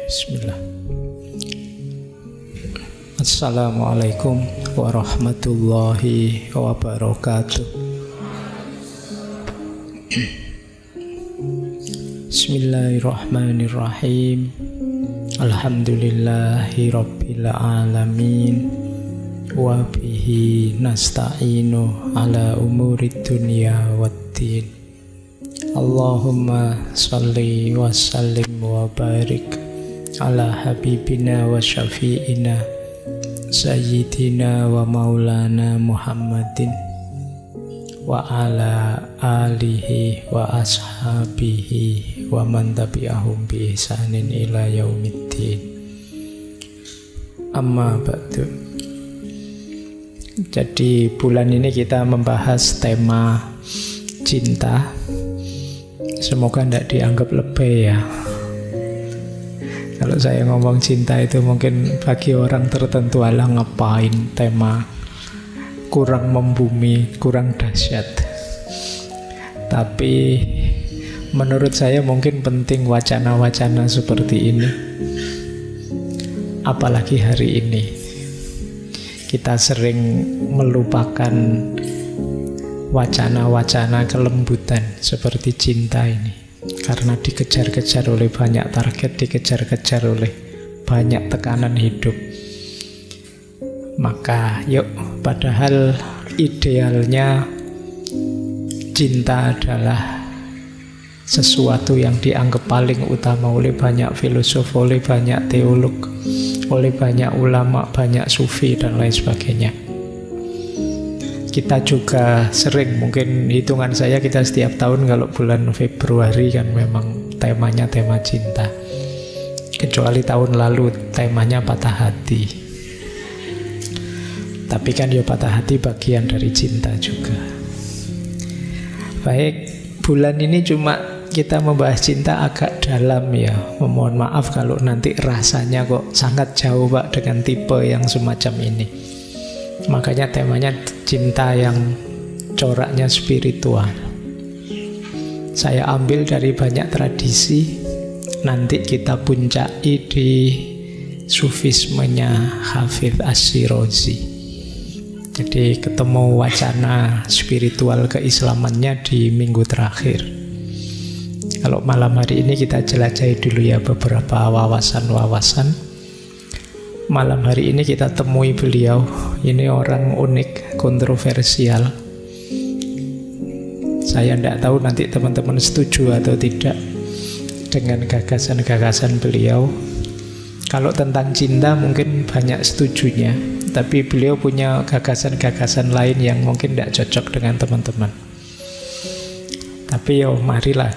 Bismillah. Assalamualaikum warahmatullahi wabarakatuh. Bismillahirrahmanirrahim. Alhamdulillahi rabbil alamin. Wa bihi nasta'inu ala umurid dunya waddin. Allahumma salli wa sallim wa barik ala habibina wa syafi'ina sayyidina wa maulana Muhammadin wa ala alihi wa ashabihi wa man tabi'ahum bi ihsanin ila yaumiddin. Amma ba'du. Jadi bulan ini kita membahas tema cinta. Semoga tidak dianggap lebay ya. Kalau saya ngomong cinta itu mungkin bagi orang tertentu, alah ngapain tema kurang membumi, kurang dahsyat. Tapi menurut saya mungkin penting wacana-wacana seperti ini. Apalagi hari ini kita sering melupakan wacana-wacana kelembutan seperti cinta ini. Karena dikejar-kejar oleh banyak target, dikejar-kejar oleh banyak tekanan hidup. Maka yuk, padahal idealnya cinta adalah sesuatu yang dianggap paling utama oleh banyak filosof, oleh banyak teolog, oleh banyak ulama, banyak sufi dan lain sebagainya. Kita juga sering, mungkin hitungan saya kita setiap tahun kalau bulan Februari kan memang temanya tema cinta. Kecuali tahun lalu temanya patah hati. Tapi kan ya patah hati bagian dari cinta juga. Baik, bulan ini cuma kita membahas cinta agak dalam ya. Mohon maaf kalau nanti rasanya kok sangat jauh Pak dengan tipe yang semacam ini. Makanya temanya cinta yang coraknya spiritual. Saya ambil dari banyak tradisi. Nanti kita puncai di sufismenya Hafidz Ash-Shirazi. Jadi ketemu wacana spiritual keislamannya di minggu terakhir. Kalau malam hari ini kita jelajahi dulu ya beberapa wawasan-wawasan. Malam hari ini kita temui beliau. Ini orang unik, kontroversial. Saya tidak tahu nanti teman-teman setuju atau tidak dengan gagasan-gagasan beliau. Kalau tentang cinta mungkin banyak setujunya, tapi beliau punya gagasan-gagasan lain yang mungkin tidak cocok dengan teman-teman. Tapi marilah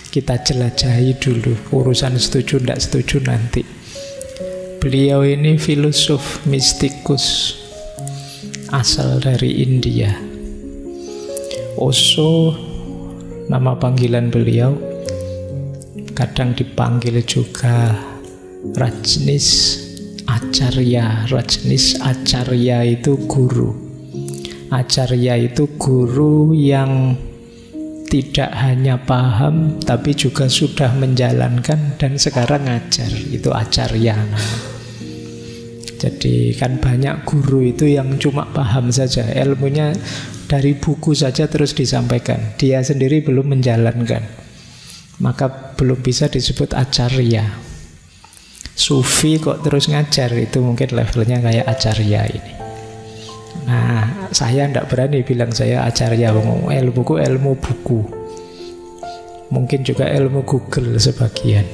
kita jelajahi dulu. Urusan setuju tidak setuju nanti. Beliau ini filosof mistikus asal dari India. Osho nama panggilan beliau. Kadang dipanggil juga Rajneesh Acharya. Rajneesh Acharya itu guru. Acharya itu guru yang tidak hanya paham tapi juga sudah menjalankan dan sekarang ngajar. Itu Acharya namanya. Jadi kan banyak guru itu yang cuma paham saja, ilmunya dari buku saja terus disampaikan. Dia sendiri belum menjalankan. Maka belum bisa disebut Acharya. Sufi kok terus ngajar, itu mungkin levelnya kayak Acharya ini. Nah, saya tidak berani bilang saya Acharya. Ilmuku ilmu buku. Mungkin juga ilmu Google sebagian.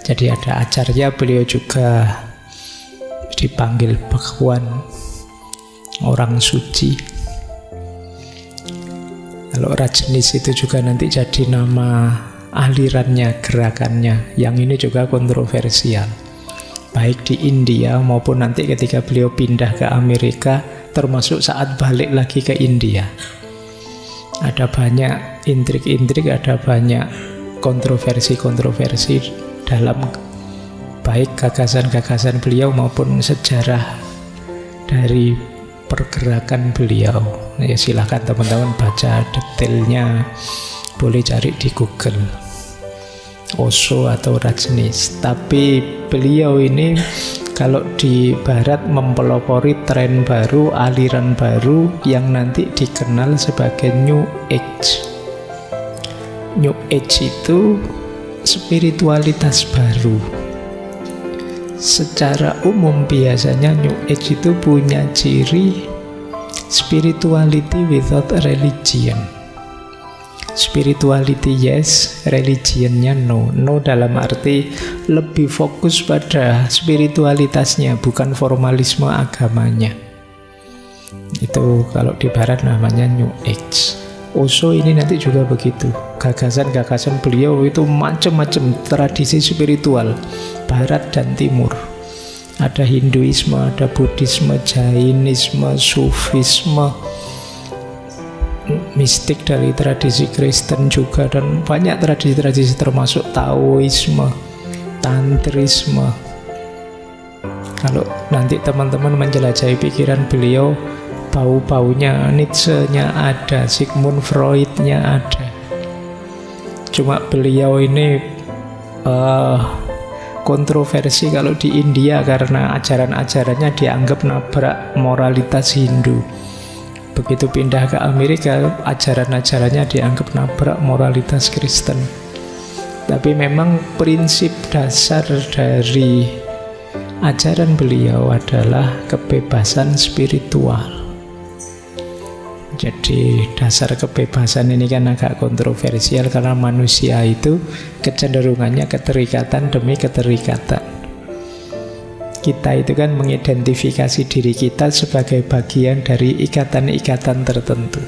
Jadi ada Acharya, beliau juga dipanggil Bhagwan, orang suci. Kalau Rajneesh itu juga nanti jadi nama alirannya, gerakannya. Yang ini juga kontroversial. Baik di India maupun nanti ketika beliau pindah ke Amerika, termasuk saat balik lagi ke India. Ada banyak intrik-intrik, ada banyak kontroversi-kontroversi dalam baik gagasan-gagasan beliau maupun sejarah dari pergerakan beliau. Ya silahkan teman-teman baca detailnya, boleh cari di Google. Osho atau Rajneesh. Tapi beliau ini kalau di barat mempelopori tren baru, aliran baru yang nanti dikenal sebagai New Age. New Age itu spiritualitas baru. Secara umum biasanya New Age itu punya ciri spirituality without religion. Spirituality yes, religionnya no. No dalam arti lebih fokus pada spiritualitasnya, bukan formalisme agamanya. Itu kalau di barat namanya New Age. Osho ini nanti juga begitu. Gagasan-gagasan beliau itu macam-macam tradisi spiritual, barat dan timur. Ada Hinduisme, ada Buddhisme, Jainisme, Sufisme, mistik dari tradisi Kristen juga, dan banyak tradisi-tradisi termasuk Taoisme, Tantrisme. Kalau nanti teman-teman menjelajahi pikiran beliau, bau-baunya Nietzsche-nya ada, Sigmund Freud-nya ada. Cuma beliau ini kontroversi kalau di India karena ajaran-ajarannya dianggap nabrak moralitas Hindu. Begitu pindah ke Amerika, ajaran-ajarannya dianggap nabrak moralitas Kristen. Tapi memang prinsip dasar dari ajaran beliau adalah kebebasan spiritual. Jadi dasar kebebasan ini kan agak kontroversial karena manusia itu kecenderungannya keterikatan demi keterikatan. Kita itu kan mengidentifikasi diri kita sebagai bagian dari ikatan-ikatan tertentu.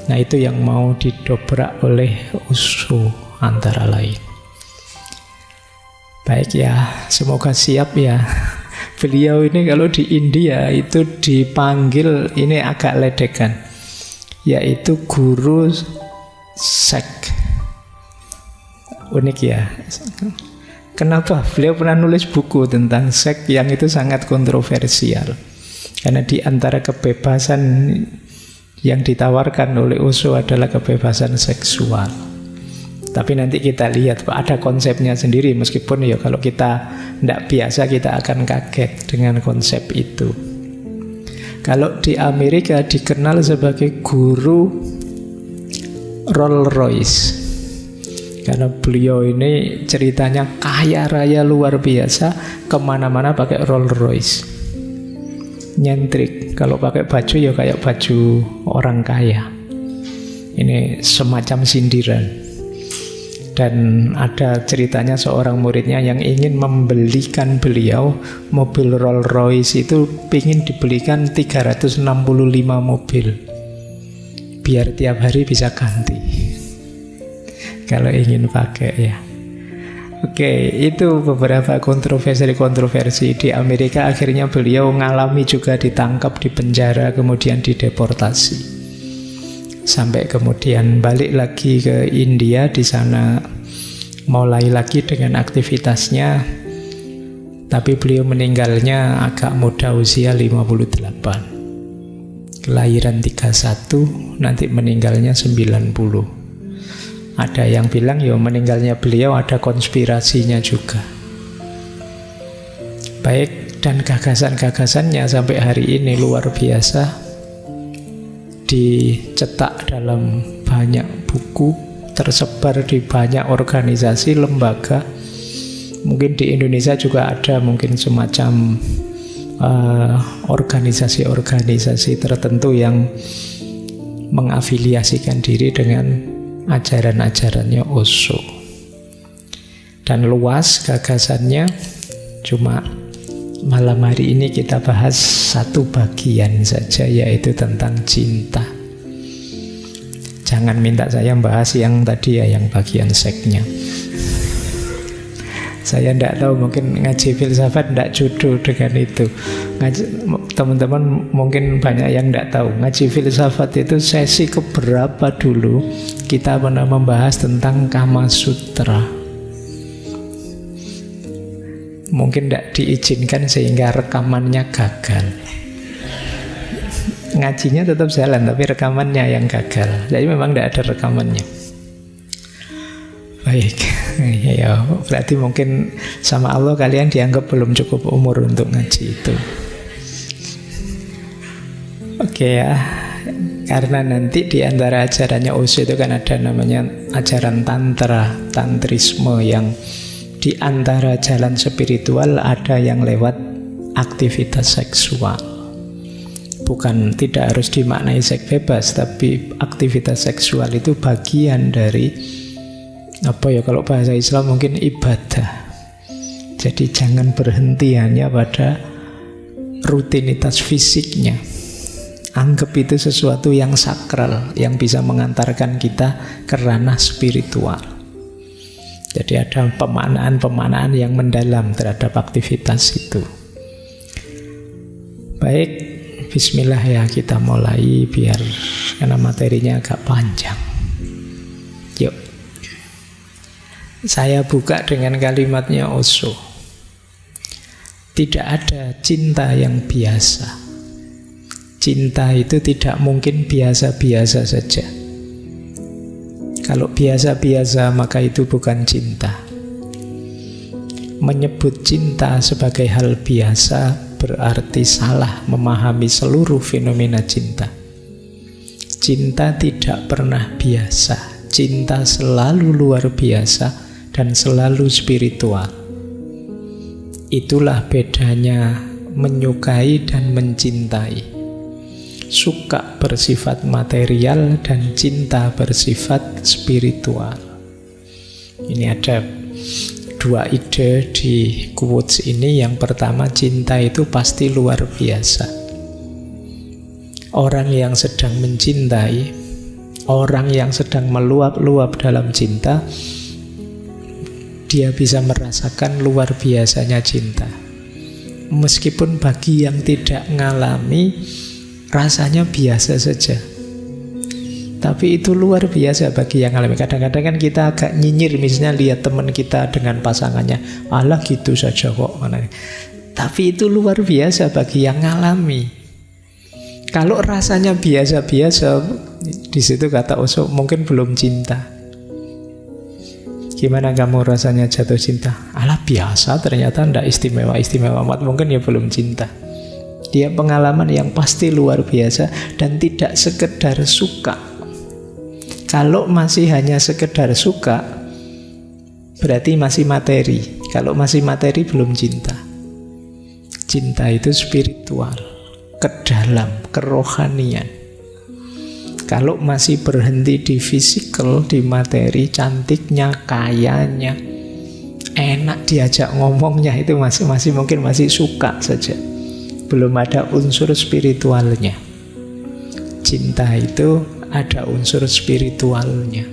Nah, itu yang mau didobrak oleh Osho antara lain. Baik ya, semoga siap ya. Beliau ini kalau di India itu dipanggil, ini agak ledekan, yaitu guru sek. Unik ya. Kenapa? Beliau pernah nulis buku tentang sek yang itu sangat kontroversial. Karena di antara kebebasan yang ditawarkan oleh Osho adalah kebebasan seksual. Tapi nanti kita lihat ada konsepnya sendiri, meskipun ya kalau kita tidak biasa kita akan kaget dengan konsep itu. Kalau di Amerika dikenal sebagai guru Rolls Royce, karena beliau ini ceritanya kaya raya luar biasa, kemana-mana pakai Rolls Royce, nyentrik. Kalau pakai baju ya kayak baju orang kaya. Ini semacam sindiran. Dan ada ceritanya seorang muridnya yang ingin membelikan beliau mobil Rolls Royce itu, ingin dibelikan 365 mobil biar tiap hari bisa ganti kalau ingin pakai ya. Oke, itu beberapa kontroversi di Amerika. Akhirnya beliau mengalami juga ditangkap, dipenjara, kemudian dideportasi. Sampai kemudian balik lagi ke India, di sana mulai lagi dengan aktivitasnya. Tapi beliau meninggalnya agak muda, usia 58. Kelahiran 31, nanti meninggalnya 90. Ada yang bilang ya meninggalnya beliau ada konspirasinya juga. Baik, dan gagasan-gagasannya sampai hari ini luar biasa. Dicetak dalam banyak buku, tersebar di banyak organisasi, lembaga. Mungkin di Indonesia juga ada mungkin semacam organisasi-organisasi tertentu yang mengafiliasikan diri dengan ajaran-ajarannya Osho. Dan luas gagasannya, cuma malam hari ini kita bahas satu bagian saja, yaitu tentang cinta. Jangan minta saya bahas yang tadi ya, yang bagian seknya. Saya tidak tahu, mungkin ngaji filsafat tidak jodoh dengan itu. Teman-teman mungkin banyak yang tidak tahu. Ngaji filsafat itu sesi keberapa dulu kita pernah membahas tentang Kama Sutra. Mungkin tidak diizinkan sehingga rekamannya gagal. Ngajinya tetap jalan, tapi rekamannya yang gagal. Jadi memang tidak ada rekamannya. Baik. Ya, berarti mungkin sama Allah kalian dianggap belum cukup umur untuk ngaji itu. Oke ya, karena nanti di antara ajarannya Osho itu kan ada namanya ajaran tantra, tantrisme, yang di antara jalan spiritual ada yang lewat aktivitas seksual. Bukan tidak harus dimaknai seks bebas, tapi aktivitas seksual itu bagian dari apa ya, kalau bahasa Islam mungkin ibadah. Jadi jangan berhenti hanya pada rutinitas fisiknya. Anggap itu sesuatu yang sakral, yang bisa mengantarkan kita ke ranah spiritual. Jadi ada pemaknaan-pemaknaan yang mendalam terhadap aktivitas itu. Baik, bismillah ya, kita mulai biar karena materinya agak panjang. Yuk. Saya buka dengan kalimatnya Osho. Tidak ada cinta yang biasa. Cinta itu tidak mungkin biasa-biasa saja. Kalau biasa-biasa maka itu bukan cinta. Menyebut cinta sebagai hal biasa berarti salah memahami seluruh fenomena cinta. Cinta tidak pernah biasa. Cinta selalu luar biasa dan selalu spiritual. Itulah bedanya menyukai dan mencintai. Suka bersifat material dan cinta bersifat spiritual. Ini ada dua ide di quotes ini. Yang pertama, cinta itu pasti luar biasa. Orang yang sedang mencintai, orang yang sedang meluap-luap dalam cinta, dia bisa merasakan luar biasanya cinta. Meskipun bagi yang tidak ngalami, rasanya biasa saja. Tapi itu luar biasa bagi yang ngalami. Kadang-kadang kan kita agak nyinyir, misalnya lihat teman kita dengan pasangannya, alah gitu saja kok. Tapi itu luar biasa bagi yang ngalami. Kalau rasanya biasa-biasa, di situ kata Osho mungkin belum cinta. Gimana kamu rasanya jatuh cinta? Alah biasa, ternyata tidak istimewa-istimewa amat, mungkin ya belum cinta. Dia pengalaman yang pasti luar biasa dan tidak sekedar suka. Kalau masih hanya sekedar suka, berarti masih materi. Kalau masih materi belum cinta. Cinta itu spiritual, ke dalam, kerohanian. Kalau masih berhenti di fisikal, di materi, cantiknya, kayanya, enak diajak ngomongnya, itu masih mungkin masih suka saja. Belum ada unsur spiritualnya. Cinta itu ada unsur spiritualnya,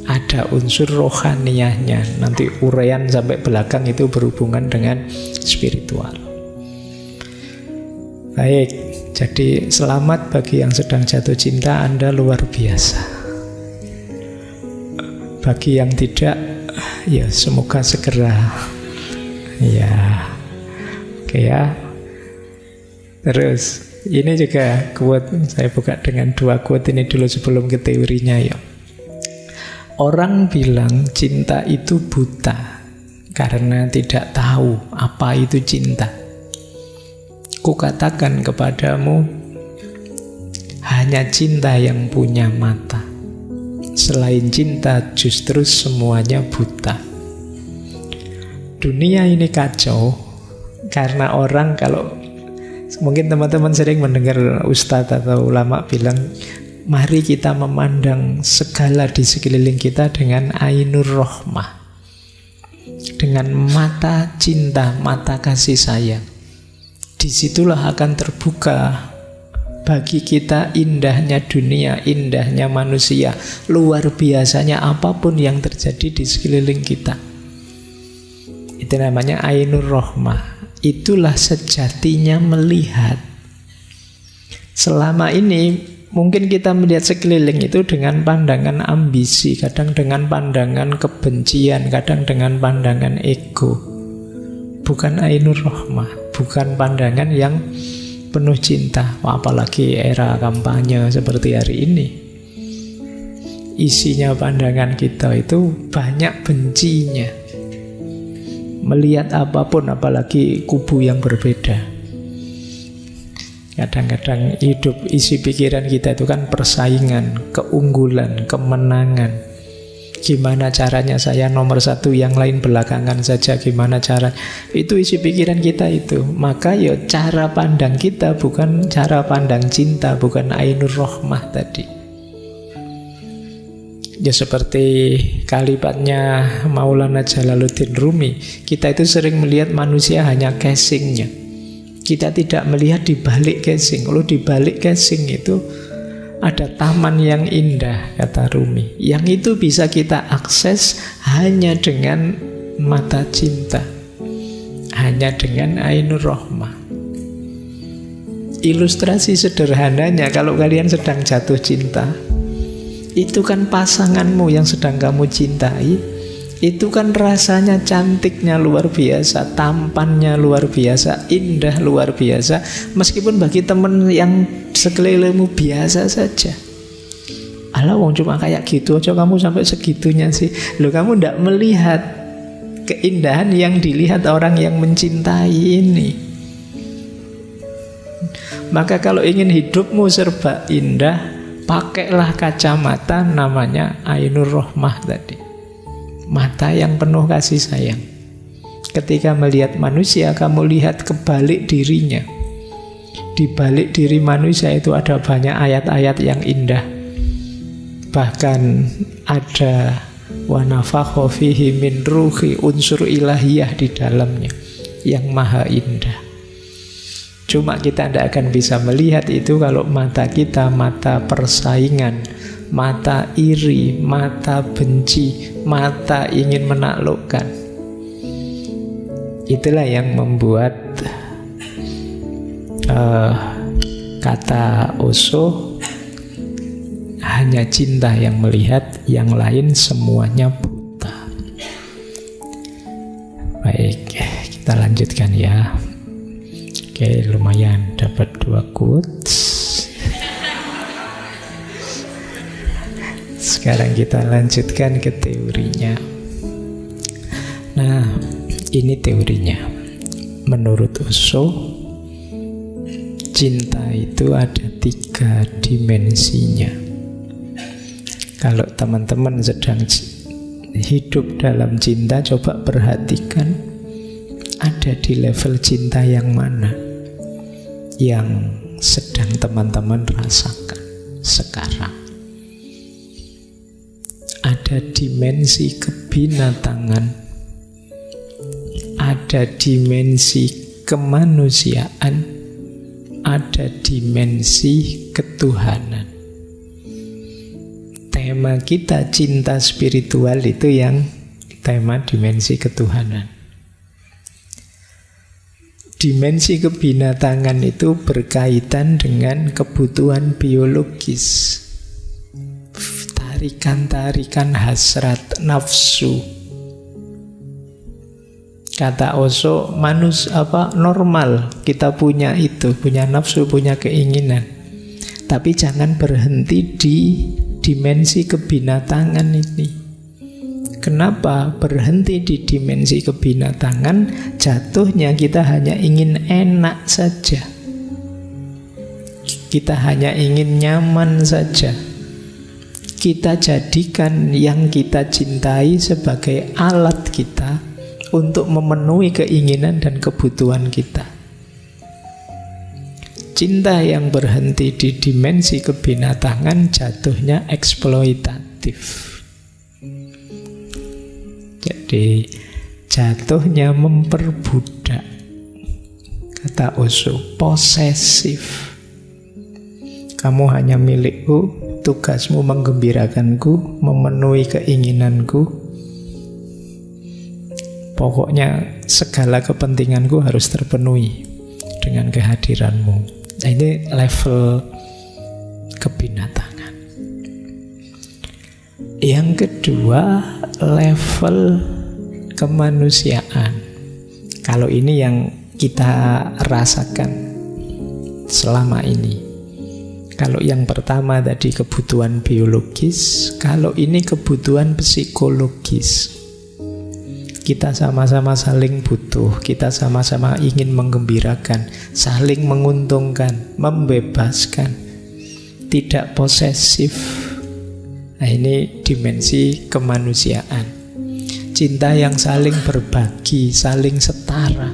ada unsur rohaniahnya. Nanti uraian sampai belakang itu berhubungan dengan spiritual. Baik, jadi selamat bagi yang sedang jatuh cinta, Anda luar biasa. Bagi yang tidak, ya semoga segera. Ya, oke ya. Terus, ini juga quote, saya buka dengan dua quote ini dulu sebelum ke teorinya ya. Orang bilang cinta itu buta karena tidak tahu apa itu cinta. Kukatakan kepadamu, hanya cinta yang punya mata. Selain cinta justru semuanya buta. Dunia ini kacau karena orang, kalau mungkin teman-teman sering mendengar ustadz atau ulama bilang, mari kita memandang segala di sekeliling kita dengan ainur rohmah, dengan mata cinta, mata kasih sayang. Disitulah akan terbuka bagi kita indahnya dunia, indahnya manusia, luar biasanya apapun yang terjadi di sekeliling kita. Itu namanya ainur rohmah. Itulah sejatinya melihat. Selama ini mungkin kita melihat sekeliling itu dengan pandangan ambisi, kadang dengan pandangan kebencian, kadang dengan pandangan ego. Bukan ainur rohmah, bukan pandangan yang penuh cinta. Apalagi era kampanye seperti hari ini. isinya pandangan kita itu banyak bencinya. Melihat apapun, apalagi kubu yang berbeda. Kadang-kadang hidup isi pikiran kita itu kan persaingan, keunggulan, kemenangan. Gimana caranya saya nomor satu, yang lain belakangan saja, gimana cara. Itu isi pikiran kita itu. Maka ya cara pandang kita bukan cara pandang cinta, bukan ainur rohmah tadi. Ya seperti kalimatnya Maulana Jalaluddin Rumi, kita itu sering melihat manusia hanya casingnya. Kita tidak melihat di balik casing. Kalau di balik casing itu ada taman yang indah, kata Rumi. Yang itu bisa kita akses hanya dengan mata cinta, hanya dengan ainur rohmah. Ilustrasi sederhananya, kalau kalian sedang jatuh cinta, itu kan pasanganmu yang sedang kamu cintai, itu kan rasanya cantiknya luar biasa, tampannya luar biasa, indah luar biasa. Meskipun bagi teman yang sekelilingmu biasa saja. Alah wong cuma kayak gitu aja kamu sampai segitunya sih. Loh, kamu tidak melihat keindahan yang dilihat orang yang mencintai ini. Maka kalau ingin hidupmu serba indah, pakailah kacamata namanya ainur rohmah tadi. Mata yang penuh kasih sayang. Ketika melihat manusia, kamu lihat kebalik dirinya. Di balik diri manusia itu ada banyak ayat-ayat yang indah. Bahkan ada wa nafakha fihi min ruhi, unsur ilahiyah di dalamnya yang maha indah. Cuma kita tidak akan bisa melihat itu kalau mata kita mata persaingan, mata iri, mata benci, mata ingin menaklukkan. Itulah yang membuat kata Osho, hanya cinta yang melihat, yang lain semuanya buta. Baik, kita lanjutkan ya. Oke, lumayan dapat 2 quotes. Sekarang kita lanjutkan ke teorinya. Nah, ini teorinya. Menurut Osho, cinta itu ada 3 dimensinya. Kalau teman-teman sedang hidup dalam cinta, coba perhatikan ada di level cinta yang mana yang sedang teman-teman rasakan sekarang. Ada dimensi kebinatangan, ada dimensi kemanusiaan, ada dimensi ketuhanan. Tema kita cinta spiritual itu yang tema dimensi ketuhanan. Dimensi kebinatangan itu berkaitan dengan kebutuhan biologis, tarikan-tarikan hasrat nafsu. Kata Osho, normal kita punya itu, punya nafsu, punya keinginan. Tapi jangan berhenti di dimensi kebinatangan ini. Kenapa berhenti di dimensi kebinatangan? Jatuhnya kita hanya ingin enak saja. Kita hanya ingin nyaman saja. Kita jadikan yang kita cintai sebagai alat kita untuk memenuhi keinginan dan kebutuhan kita. Cinta yang berhenti di dimensi kebinatangan jatuhnya eksploitatif. Jadi jatuhnya memperbudak. Kata Osho, posesif. Kamu hanya milikku, tugasmu menggembirakanku, memenuhi keinginanku. Pokoknya segala kepentinganku harus terpenuhi dengan kehadiranmu. Nah, ini level kebinatangan. Yang kedua, level kemanusiaan. Kalau ini yang kita rasakan selama ini. Kalau yang pertama tadi kebutuhan biologis, kalau ini kebutuhan psikologis. Kita sama-sama saling butuh, kita sama-sama ingin menggembirakan, saling menguntungkan, membebaskan, tidak posesif. Nah, ini dimensi kemanusiaan. Cinta yang saling berbagi, saling setara.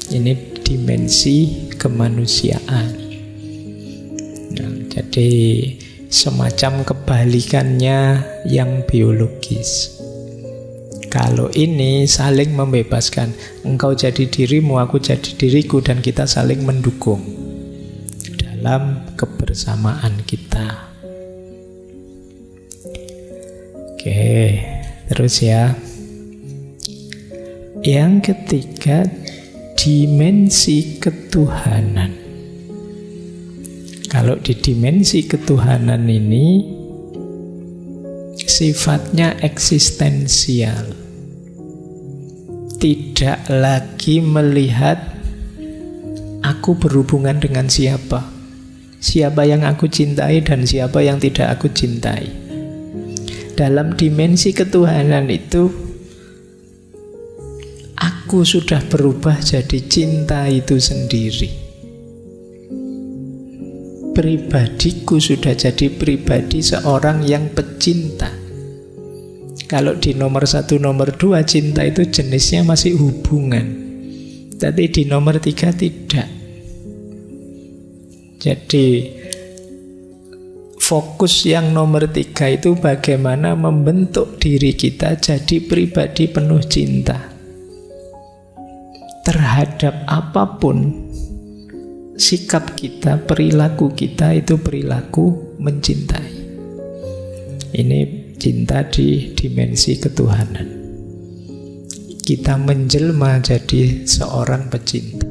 Ini dimensi kemanusiaan. Nah, jadi semacam kebalikannya yang biologis. Kalau ini saling membebaskan, engkau jadi dirimu, aku jadi diriku, dan kita saling mendukung dalam kebersamaan kita. Oke, terus ya. Yang ketiga, dimensi ketuhanan. Kalau di dimensi ketuhanan ini sifatnya eksistensial. Tidak lagi melihat aku berhubungan dengan siapa, siapa yang aku cintai dan siapa yang tidak aku cintai. Dalam dimensi ketuhanan itu, aku sudah berubah jadi cinta itu sendiri. Pribadiku sudah jadi pribadi seorang yang pecinta. Kalau di nomor 1, nomor 2 cinta itu jenisnya masih hubungan. Tapi di nomor 3 tidak. Jadi fokus yang nomor 3 itu bagaimana membentuk diri kita jadi pribadi penuh cinta. Terhadap apapun, sikap kita, perilaku kita itu perilaku mencintai. Ini cinta di dimensi ketuhanan. Kita menjelma jadi seorang pecinta.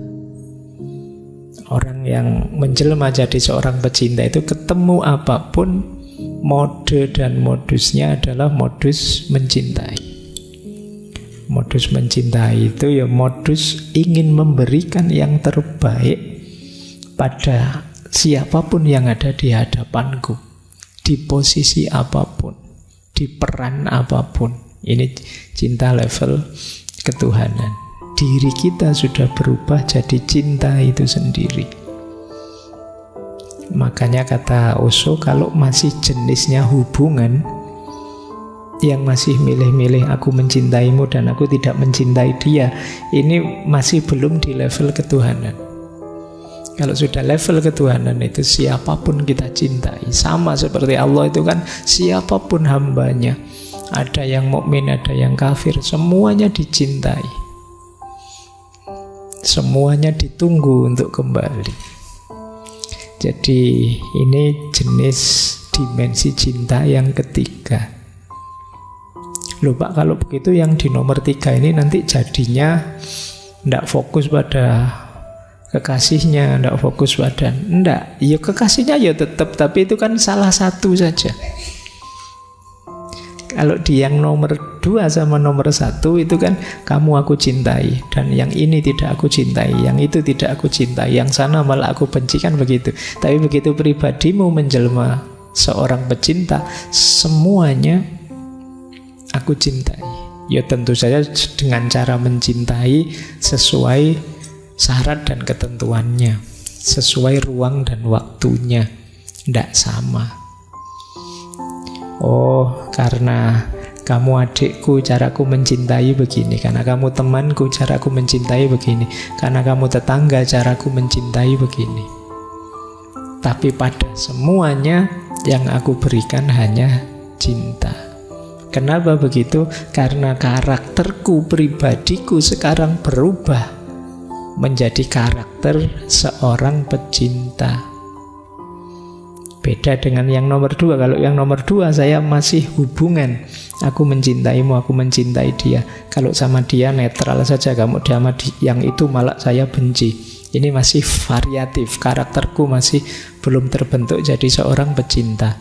Orang yang menjelma jadi seorang pecinta itu ketemu apapun, mode dan modusnya adalah modus mencintai. Modus mencintai itu ya modus ingin memberikan yang terbaik pada siapapun yang ada di hadapanku, di posisi apapun, di peran apapun. Ini cinta level ketuhanan. Diri kita sudah berubah jadi cinta itu sendiri. Makanya kata Osho, kalau masih jenisnya hubungan, yang masih milih-milih aku mencintaimu dan aku tidak mencintai dia, ini masih belum di level ketuhanan. Kalau sudah level ketuhanan itu siapapun kita cintai. Sama seperti Allah itu kan siapapun hambanya. Ada yang mukmin, ada yang kafir, semuanya dicintai. Semuanya ditunggu untuk kembali. Jadi ini jenis dimensi cinta yang ketiga. Loh Pak, kalau begitu yang di nomor 3 ini nanti jadinya tidak fokus pada kekasihnya, tidak fokus pada, enggak, ya kekasihnya ya tetap, tapi itu kan salah satu saja. Kalau di yang nomor 2 sama nomor 1 itu kan kamu aku cintai, dan yang ini tidak aku cintai, yang itu tidak aku cintai, yang sana malah aku benci, kan begitu. Tapi begitu pribadimu menjelma seorang pecinta, semuanya aku cintai. Ya tentu saja dengan cara mencintai sesuai syarat dan ketentuannya, sesuai ruang dan waktunya, tidak sama. Oh, karena kamu adikku, caraku mencintai begini. Karena kamu temanku, caraku mencintai begini. Karena kamu tetangga, caraku mencintai begini. Tapi pada semuanya yang aku berikan hanya cinta. Kenapa begitu? Karena karakterku, pribadiku sekarang berubah menjadi karakter seorang pecinta. Beda dengan yang nomor 2. Kalau yang nomor 2 saya masih hubungan, aku mencintaimu, aku mencintai dia. Kalau sama dia netral saja, kamu sama yang itu malah saya benci. Ini masih variatif, karakterku masih belum terbentuk jadi seorang pecinta.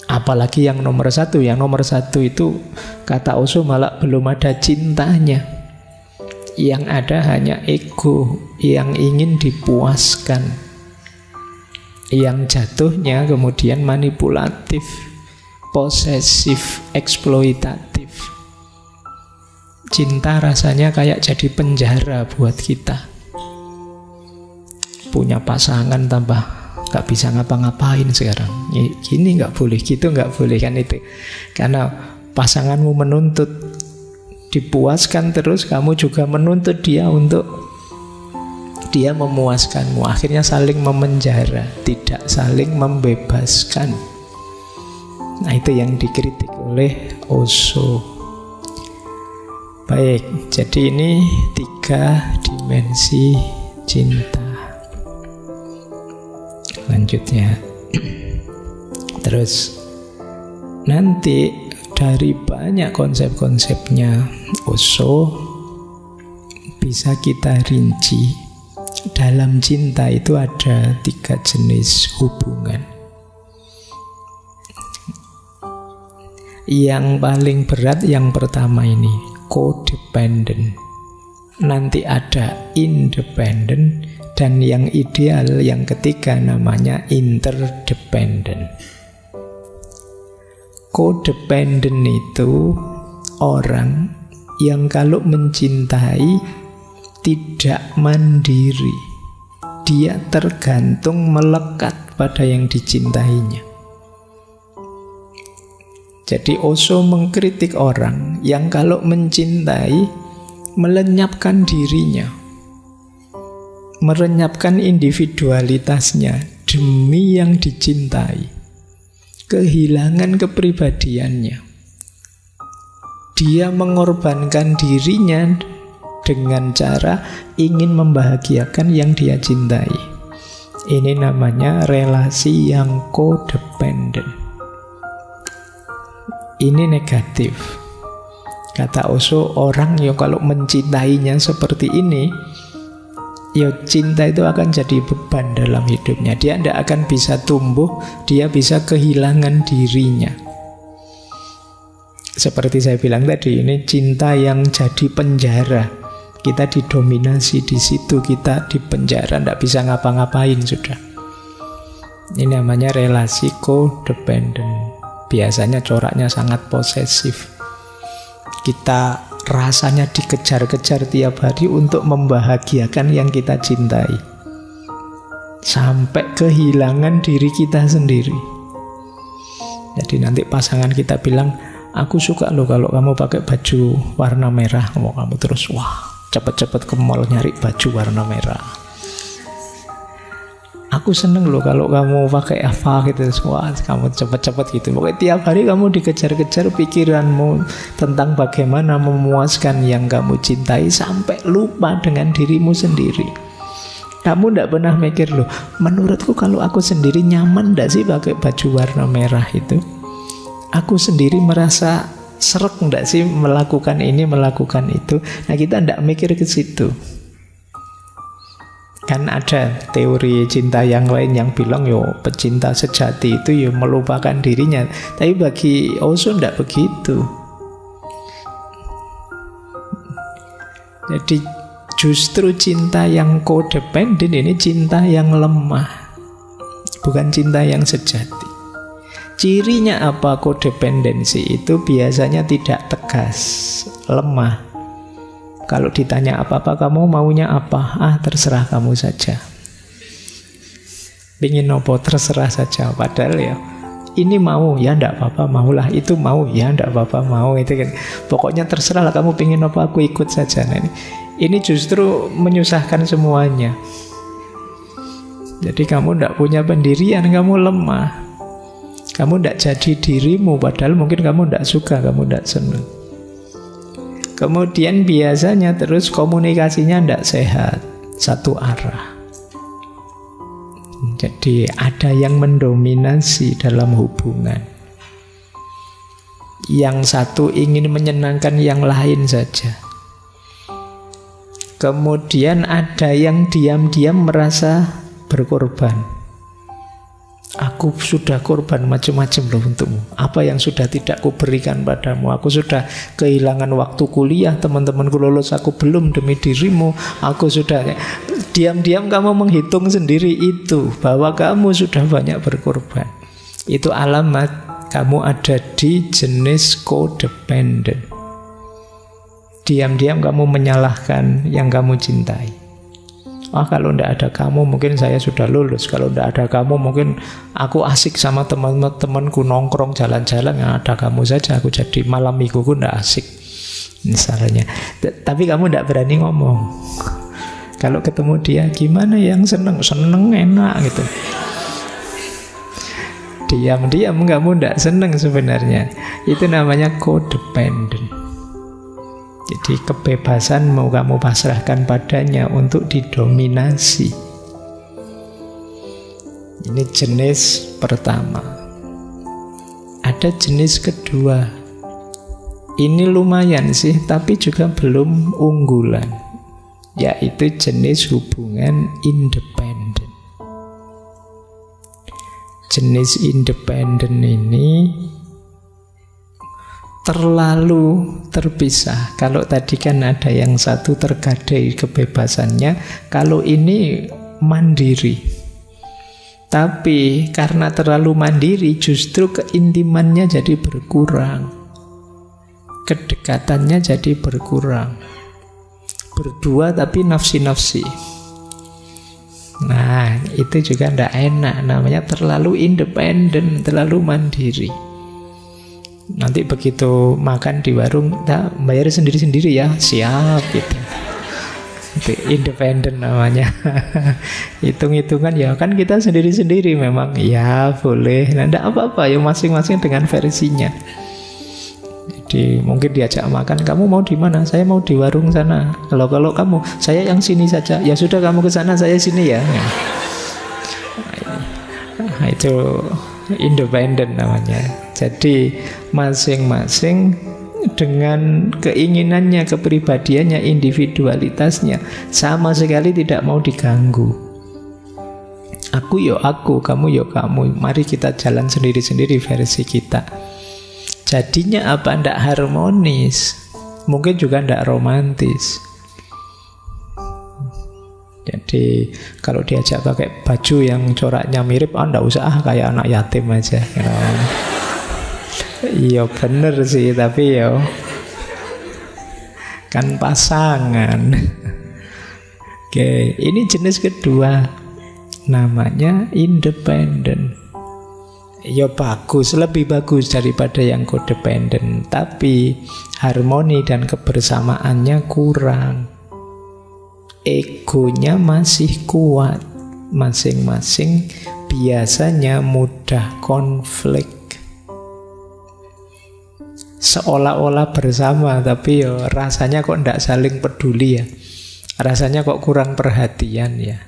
Apalagi yang nomor 1. Yang nomor 1 itu kata Osho malah belum ada cintanya. Yang ada hanya ego yang ingin dipuaskan. Yang jatuhnya kemudian manipulatif, posesif, eksploitatif. Cinta rasanya kayak jadi penjara buat kita. Punya pasangan tambah gak bisa ngapa-ngapain sekarang. Gini gak boleh, gitu gak boleh, kan itu. Karena pasanganmu menuntut dipuaskan terus, kamu juga menuntut dia untuk dia memuaskanmu. Akhirnya saling memenjara, tidak saling membebaskan. Nah, itu yang dikritik oleh Osho. Baik, jadi ini 3 dimensi cinta. Lanjutnya, terus nanti dari banyak konsep-konsepnya Osho bisa kita rinci. Dalam cinta itu ada 3 jenis hubungan. Yang paling berat yang pertama ini, codependent. Nanti ada independent, dan yang ideal yang ketiga namanya interdependent. Codependent itu orang yang kalau mencintai tidak mandiri. Dia tergantung, melekat pada yang dicintainya. Jadi Osho mengkritik orang yang kalau mencintai melenyapkan dirinya, merenyapkan individualitasnya demi yang dicintai, kehilangan kepribadiannya. Dia mengorbankan dirinya dengan cara ingin membahagiakan yang dia cintai. Ini namanya relasi yang codependent. Ini negatif. Kata Osho, orang yang kalau mencintainya seperti ini, ya cinta itu akan jadi beban dalam hidupnya. Dia tidak akan bisa tumbuh, dia bisa kehilangan dirinya. Seperti saya bilang tadi, ini cinta yang jadi penjara. Kita didominasi di situ, kita di penjara, tidak bisa ngapa-ngapain sudah. Ini namanya relasi codependent. Biasanya coraknya sangat posesif. Kita rasanya dikejar-kejar tiap hari untuk membahagiakan yang kita cintai, sampai kehilangan diri kita sendiri. Jadi nanti pasangan kita bilang, aku suka loh kalau kamu pakai baju warna merah. Kamu terus, wah, cepet-cepet ke mall nyari baju warna merah. Aku seneng loh kalau kamu pakai apa gitu. Wah, kamu cepet-cepet gitu. Pokoknya tiap hari kamu dikejar-kejar pikiranmu tentang bagaimana memuaskan yang kamu cintai, sampai lupa dengan dirimu sendiri. Kamu tidak pernah mikir loh, menurutku kalau aku sendiri nyaman tidak sih pakai baju warna merah itu? Aku sendiri merasa srek enggak sih melakukan ini, melakukan itu? Nah, kita enggak mikir ke situ. Kan ada teori cinta yang lain yang bilang yo pecinta sejati itu yo melupakan dirinya. Tapi bagi Osho enggak begitu. Jadi justru cinta yang codependent ini cinta yang lemah, bukan cinta yang sejati. Cirinya apa kodependensi itu? Biasanya tidak tegas, lemah. Kalau ditanya apa-apa, kamu maunya apa? Ah, terserah kamu saja. Pingin apa? Terserah saja. Padahal ya, ini mau, ya ndak apa-apa, maulah. Itu mau, ya ndak apa-apa, mau. Itu kan. Pokoknya terserah lah, kamu pingin apa, aku ikut saja. Nah, ini justru menyusahkan semuanya. Jadi kamu ndak punya pendirian, kamu lemah. Kamu ndak jadi dirimu, padahal mungkin kamu ndak suka, kamu ndak senang. Kemudian biasanya terus komunikasinya tidak sehat, satu arah. Jadi ada yang mendominasi dalam hubungan. Yang satu ingin menyenangkan yang lain saja. Kemudian ada yang diam-diam merasa berkorban. Aku sudah korban macam-macam loh untukmu. Apa yang sudah tidak kuberikan padamu? Aku sudah kehilangan waktu kuliah, teman-temanku lulus, aku belum demi dirimu. Aku sudah Diam-diam kamu menghitung sendiri itu, bahwa kamu sudah banyak berkorban. Itu alamat kamu ada di jenis codependent. Diam-diam kamu menyalahkan yang kamu cintai. Kalau tidak ada kamu mungkin saya sudah lulus. Kalau tidak ada kamu mungkin aku asik sama teman-temanku nongkrong jalan-jalan. Yang ada kamu saja aku jadi malam mingguku tidak asik misalnya. Tapi kamu tidak berani ngomong. Kalau ketemu dia, gimana yang seneng? Seneng enak gitu. Diam-diam kamu tidak seneng sebenarnya. Itu namanya codependent. Jadi kebebasan mau kamu pasrahkan padanya untuk didominasi. Ini jenis pertama. Ada jenis kedua. Ini lumayan sih, tapi juga belum unggulan. Yaitu jenis hubungan independen. Jenis independen ini terlalu terpisah. Kalau tadi kan ada yang satu tergadai kebebasannya, kalau ini mandiri. Tapi karena terlalu mandiri, justru keintimannya jadi berkurang, kedekatannya jadi berkurang. Berdua tapi nafsi-nafsi. Nah, itu juga tidak enak. Namanya terlalu independen, terlalu mandiri. Nanti begitu makan di warung, tak bayar sendiri-sendiri ya, siap gitu. Itu independen namanya. Hitung-hitungan ya kan kita sendiri-sendiri memang, ya boleh. Nah, tidak apa-apa ya, masing-masing dengan versinya. Jadi mungkin diajak makan, kamu mau di mana? Saya mau di warung sana. Kalau kamu, saya yang sini saja. Ya sudah kamu ke sana, saya sini ya. Nah, itu independen namanya. Jadi masing-masing dengan keinginannya, kepribadiannya, individualitasnya sama sekali tidak mau diganggu. Aku yo aku, kamu yo kamu. Mari kita jalan sendiri-sendiri versi kita. Jadinya apa? Ndak harmonis. Mungkin juga ndak romantis. Jadi kalau diajak pakai baju yang coraknya mirip, ndak usah kayak anak yatim aja. Iya bener sih, tapi yo kan pasangan. Oke, ini jenis kedua, namanya independen. Ya bagus, lebih bagus daripada yang codependent, tapi harmoni dan kebersamaannya kurang. Egonya masih kuat, masing-masing biasanya mudah konflik. Seolah-olah bersama, tapi ya rasanya kok tidak saling peduli ya. Rasanya kok kurang perhatian ya.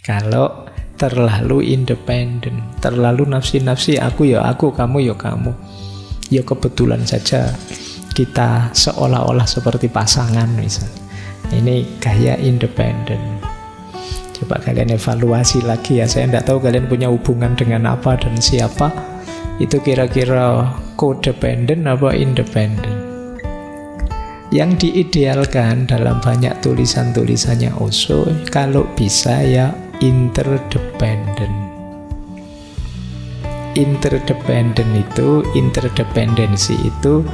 Kalau terlalu independen, terlalu nafsi-nafsi, aku ya aku, kamu ya kamu. Ya kebetulan saja kita seolah-olah seperti pasangan misalnya. Ini gaya independen. Coba kalian evaluasi lagi ya. Saya tidak tahu kalian punya hubungan dengan apa dan siapa. Itu kira-kira codependent apa independen? Yang diidealkan dalam banyak tulisan-tulisannya Osho, kalau bisa ya interdependent. Interdependent itu, interdependensi itu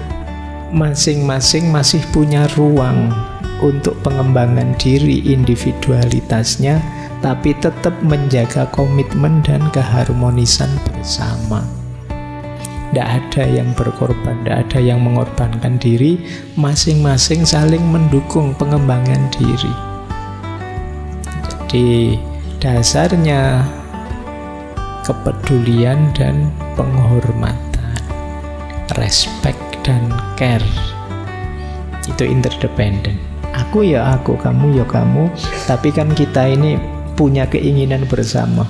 masing-masing masih punya ruang untuk pengembangan diri individualitasnya, tapi tetap menjaga komitmen dan keharmonisan bersama. Tidak ada yang berkorban, tidak ada yang mengorbankan diri, masing-masing saling mendukung pengembangan diri. Jadi dasarnya kepedulian dan penghormatan, respect dan care. Itu interdependent. Aku ya aku, kamu ya kamu, tapi kan kita ini punya keinginan bersama,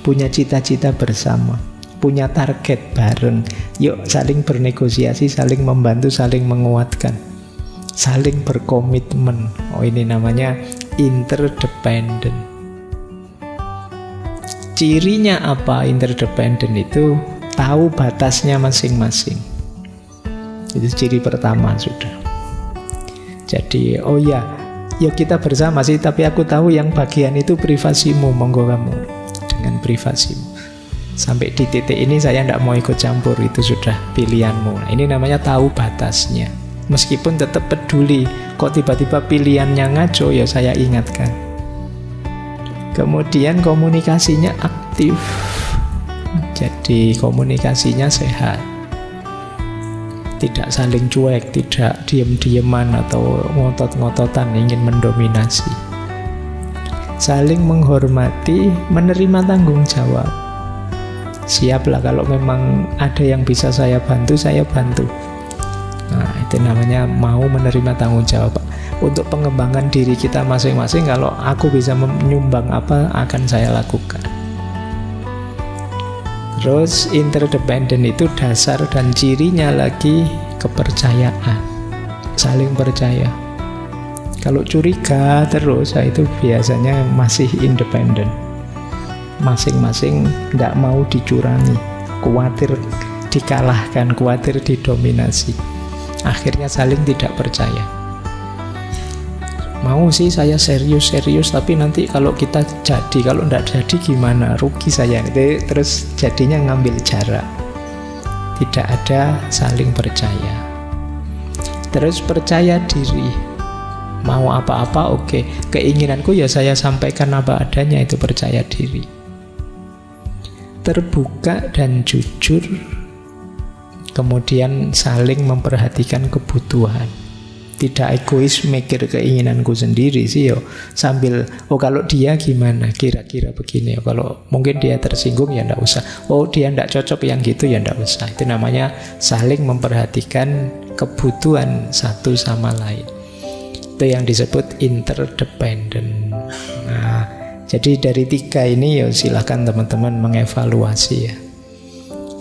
punya cita-cita bersama, punya target bareng. Yuk saling bernegosiasi, saling membantu, saling menguatkan, saling berkomitmen. Oh, ini namanya interdependent. Cirinya apa interdependent itu? Tahu batasnya masing-masing. Itu ciri pertama sudah. Jadi oh ya, Ya kita bersama sih, tapi aku tahu yang bagian itu privasimu, monggo kamu dengan privasimu. Sampai di titik ini saya tidak mau ikut campur, itu sudah pilihanmu. Nah, ini namanya tahu batasnya. Meskipun tetap peduli, kok tiba-tiba pilihannya ngaco, ya saya ingatkan. Kemudian komunikasinya aktif, jadi komunikasinya sehat. Tidak saling cuek, tidak diem-dieman atau ngotot-ngototan ingin mendominasi. Saling menghormati, menerima tanggung jawab. Siaplah kalau memang ada yang bisa saya bantu, saya bantu. Nah, itu namanya mau menerima tanggung jawab. Untuk pengembangan diri kita masing-masing, kalau aku bisa menyumbang apa, akan saya lakukan. Terus interdependent itu dasar dan cirinya lagi kepercayaan, saling percaya. Kalau curiga terus, itu biasanya masih independen. Masing-masing tidak mau dicurangi, khawatir dikalahkan, khawatir didominasi. Akhirnya saling tidak percaya. Mau sih saya serius-serius, tapi nanti kalau kita jadi, kalau tidak jadi gimana, rugi saya. Terus jadinya ngambil jarak. Tidak ada saling percaya. Terus percaya diri. Mau apa-apa oke. Keinginanku ya saya sampaikan apa adanya, itu percaya diri. Terbuka dan jujur. Kemudian saling memperhatikan kebutuhan. Tidak egois mikir keinginanku sendiri sih yo. Sambil, oh kalau dia gimana, kira-kira begini ya. Kalau mungkin dia tersinggung ya ndak usah. Oh dia ndak cocok yang gitu ya ndak usah. Itu namanya saling memperhatikan kebutuhan satu sama lain. Itu yang disebut interdependent. Nah, jadi dari 3 ini ya silakan teman-teman mengevaluasi ya.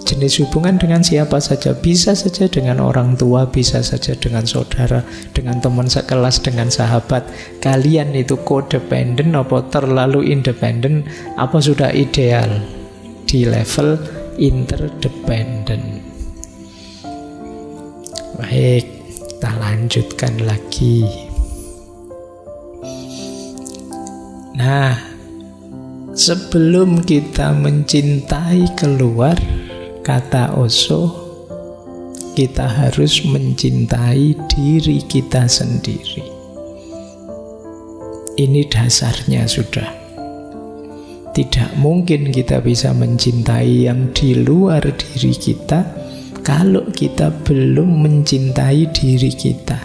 Jenis hubungan dengan siapa saja, bisa saja dengan orang tua, bisa saja dengan saudara, dengan teman sekelas, dengan sahabat. Kalian itu codependent apa terlalu independen, apa sudah ideal di level interdependent. Baik, kita lanjutkan lagi. Nah, sebelum kita mencintai keluar, kata Osho, kita harus mencintai diri kita sendiri. Ini dasarnya sudah. Tidak mungkin kita bisa mencintai yang di luar diri kita kalau kita belum mencintai diri kita.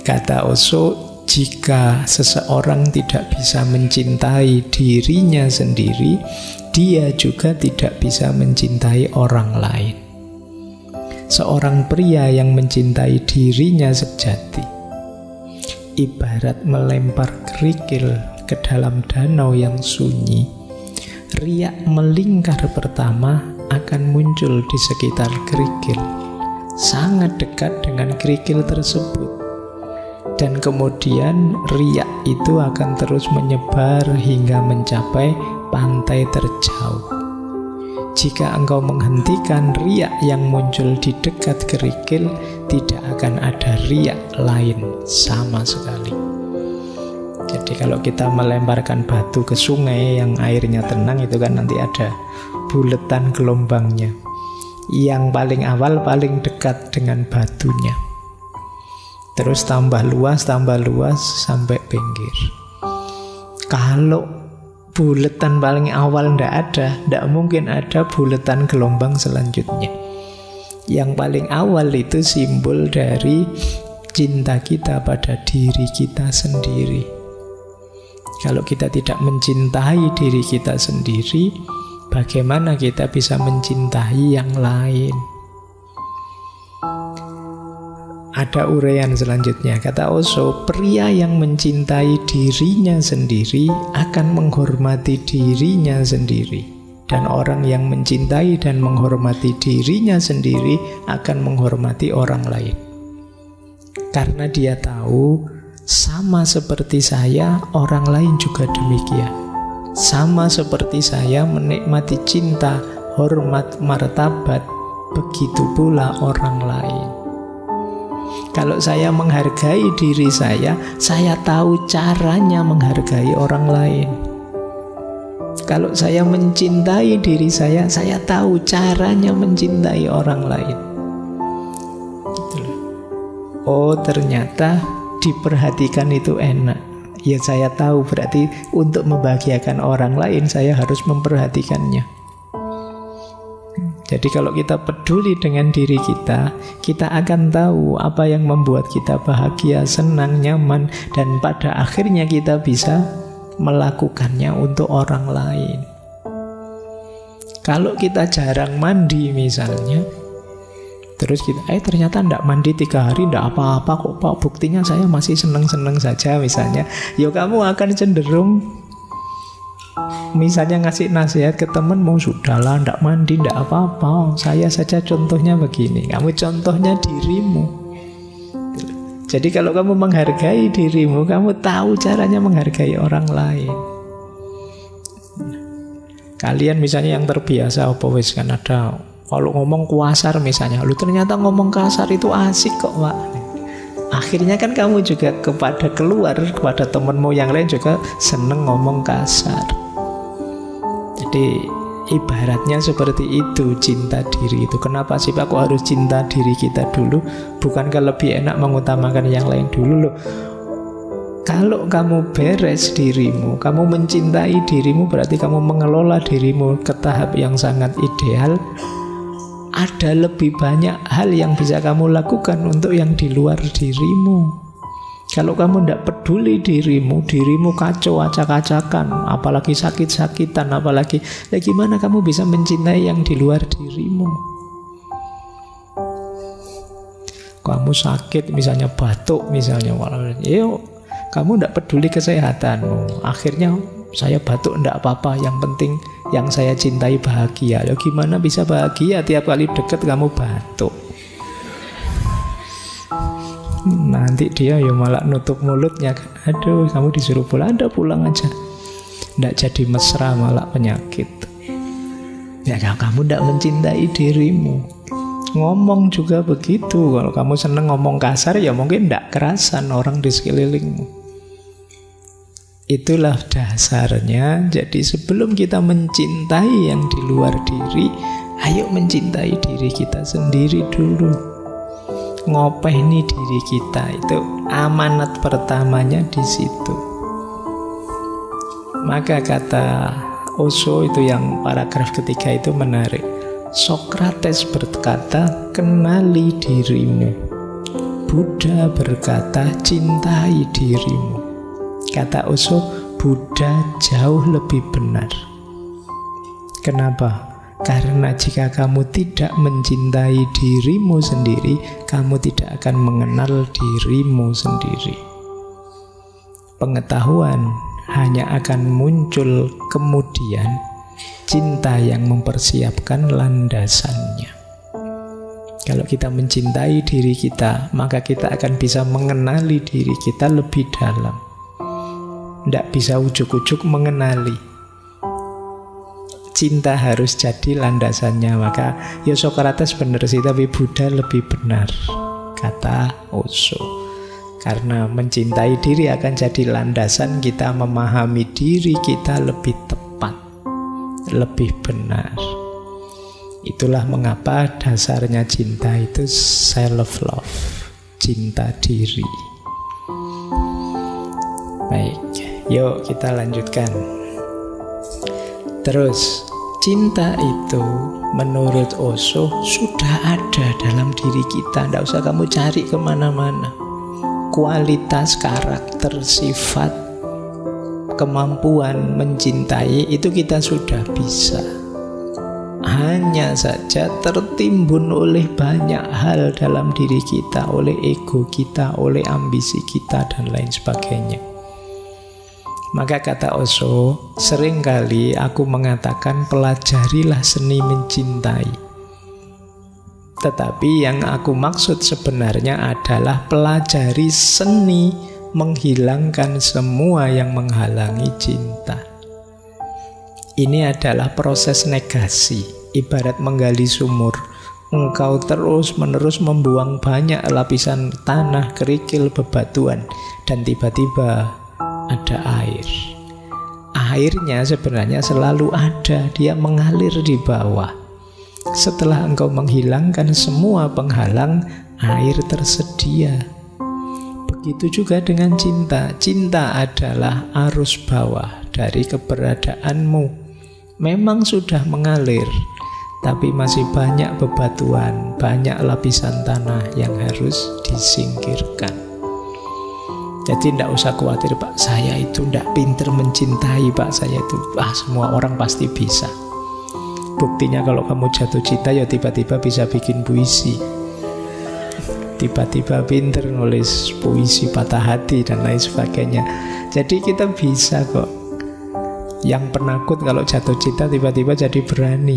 Kata Osho, jika seseorang tidak bisa mencintai dirinya sendiri, dia juga tidak bisa mencintai orang lain. Seorang pria yang mencintai dirinya sejati, ibarat melempar kerikil ke dalam danau yang sunyi. Riak melingkar pertama akan muncul di sekitar kerikil, sangat dekat dengan kerikil tersebut. Dan kemudian riak itu akan terus menyebar hingga mencapai pantai terjauh. Jika engkau menghentikan riak yang muncul di dekat kerikil, tidak akan ada riak lain sama sekali. Jadi kalau kita melemparkan batu ke sungai yang airnya tenang, itu kan nanti ada buletan gelombangnya. Yang paling awal paling dekat dengan batunya. Terus tambah luas sampai pinggir. Kalau buletan paling awal tidak mungkin ada buletan gelombang selanjutnya. Yang paling awal itu simbol dari cinta kita pada diri kita sendiri. Kalau kita tidak mencintai diri kita sendiri, bagaimana kita bisa mencintai yang lain? Ada uraian selanjutnya, kata Osho, pria yang mencintai dirinya sendiri akan menghormati dirinya sendiri. Dan orang yang mencintai dan menghormati dirinya sendiri akan menghormati orang lain. Karena dia tahu, sama seperti saya, orang lain juga demikian. Sama seperti saya menikmati cinta, hormat, martabat, begitu pula orang lain. Kalau saya menghargai diri saya tahu caranya menghargai orang lain. Kalau saya mencintai diri saya tahu caranya mencintai orang lain. Oh, ternyata diperhatikan itu enak. Ya, saya tahu berarti untuk membahagiakan orang lain saya harus memperhatikannya. Jadi kalau kita peduli dengan diri kita, kita akan tahu apa yang membuat kita bahagia, senang, nyaman, dan pada akhirnya kita bisa melakukannya untuk orang lain. Kalau kita jarang mandi misalnya, terus kita, ternyata tidak mandi 3 hari, tidak apa-apa kok Pak, buktinya saya masih seneng-seneng saja misalnya. Ya kamu akan cenderung misalnya ngasih nasihat ke teman, mau sudahlah, tidak mandi, tidak apa-apa, saya saja contohnya begini. Kamu contohnya dirimu. Jadi kalau kamu menghargai dirimu, kamu tahu caranya menghargai orang lain. Kalian misalnya yang terbiasa apa wis kan ada, kalau ngomong kasar misalnya, lu ternyata ngomong kasar itu asik kok Pak. Akhirnya kan kamu juga kepada temanmu yang lain juga seneng ngomong kasar. Jadi ibaratnya seperti itu cinta diri itu. Kenapa sih Pak kok harus cinta diri kita dulu? Bukankah lebih enak mengutamakan yang lain dulu loh? Kalau kamu beres dirimu, kamu mencintai dirimu, berarti kamu mengelola dirimu ke tahap yang sangat ideal. Ada lebih banyak hal yang bisa kamu lakukan untuk yang di luar dirimu. Kalau kamu tidak peduli dirimu kacau, acak-acakan, apalagi sakit-sakitan, apalagi gimana kamu bisa mencintai yang di luar dirimu? Kamu sakit misalnya, batuk misalnya, kamu tidak peduli kesehatanmu. Akhirnya saya batuk tidak apa-apa, yang penting yang saya cintai bahagia. Gimana bisa bahagia tiap kali deket kamu batuk? Nanti dia malah nutup mulutnya. Aduh, kamu disuruh pulang, pulang aja. Tidak jadi mesra, malah penyakit. Ya kamu tidak mencintai dirimu. Ngomong juga begitu. Kalau kamu seneng ngomong kasar, ya mungkin tidak kerasan orang di sekelilingmu. Itulah dasarnya. Jadi sebelum kita mencintai yang di luar diri, ayo mencintai diri kita sendiri dulu. Ngopeni diri kita, itu amanat pertamanya di situ. Maka kata Osho itu yang paragraf ketiga itu menarik. Sokrates berkata, kenali dirimu. Buddha berkata, cintai dirimu. Kata Osho, Buddha jauh lebih benar. Kenapa? Karena jika kamu tidak mencintai dirimu sendiri, kamu tidak akan mengenal dirimu sendiri. Pengetahuan hanya akan muncul kemudian, cinta yang mempersiapkan landasannya. Kalau kita mencintai diri kita, maka kita akan bisa mengenali diri kita lebih dalam. Tidak bisa ujuk-ujuk mengenali. Cinta harus jadi landasannya. Maka Sokrates benar sih, tapi Buddha lebih benar, kata Osho. Karena mencintai diri akan jadi landasan kita memahami diri kita lebih tepat, lebih benar. Itulah mengapa dasarnya cinta itu self-love, cinta diri. Baik, yuk kita lanjutkan. Terus, cinta itu menurut Osho sudah ada dalam diri kita. Tidak usah kamu cari kemana-mana. Kualitas, karakter, sifat, kemampuan mencintai itu kita sudah bisa. Hanya saja tertimbun oleh banyak hal dalam diri kita, oleh ego kita, oleh ambisi kita, dan lain sebagainya. Maka kata Osho, seringkali aku mengatakan pelajarilah seni mencintai. Tetapi yang aku maksud sebenarnya adalah pelajari seni menghilangkan semua yang menghalangi cinta. Ini adalah proses negasi, ibarat menggali sumur. engkau terus-menerus membuang banyak lapisan tanah, kerikil, bebatuan, dan tiba-tiba ada air. Airnya sebenarnya selalu ada, dia mengalir di bawah. Setelah engkau menghilangkan semua penghalang, air tersedia. Begitu juga dengan cinta. Cinta adalah arus bawah dari keberadaanmu. Memang sudah mengalir, tapi masih banyak bebatuan, banyak lapisan tanah yang harus disingkirkan. Jadi tidak usah khawatir, Pak, saya itu tidak pinter mencintai, Pak, saya itu semua orang pasti bisa. Buktinya kalau kamu jatuh cinta ya tiba-tiba bisa bikin puisi, tiba-tiba pinter nulis puisi patah hati dan lain sebagainya. Jadi kita bisa kok. Yang penakut kalau jatuh cinta tiba-tiba jadi berani.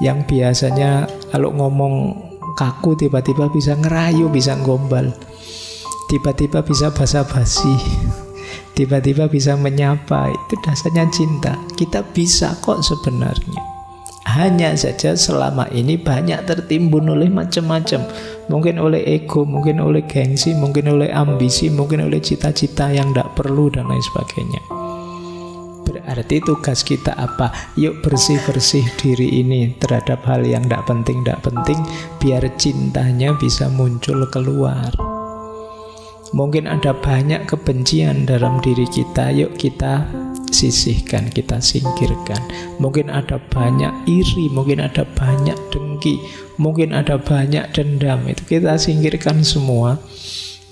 Yang biasanya kalau ngomong kaku tiba-tiba bisa ngerayu, bisa gombal, tiba-tiba bisa basa-basi, tiba-tiba bisa menyapa. Itu dasarnya cinta. Kita bisa kok sebenarnya. Hanya saja selama ini banyak tertimbun oleh macam-macam. Mungkin oleh ego, mungkin oleh gengsi, mungkin oleh ambisi, mungkin oleh cita-cita yang tidak perlu dan lain sebagainya. Berarti tugas kita apa? Yuk bersih-bersih diri ini terhadap hal yang tidak penting, biar cintanya bisa muncul keluar. Mungkin ada banyak kebencian dalam diri kita, yuk kita sisihkan, kita singkirkan. Mungkin ada banyak iri, mungkin ada banyak dengki, mungkin ada banyak dendam. Itu kita singkirkan semua.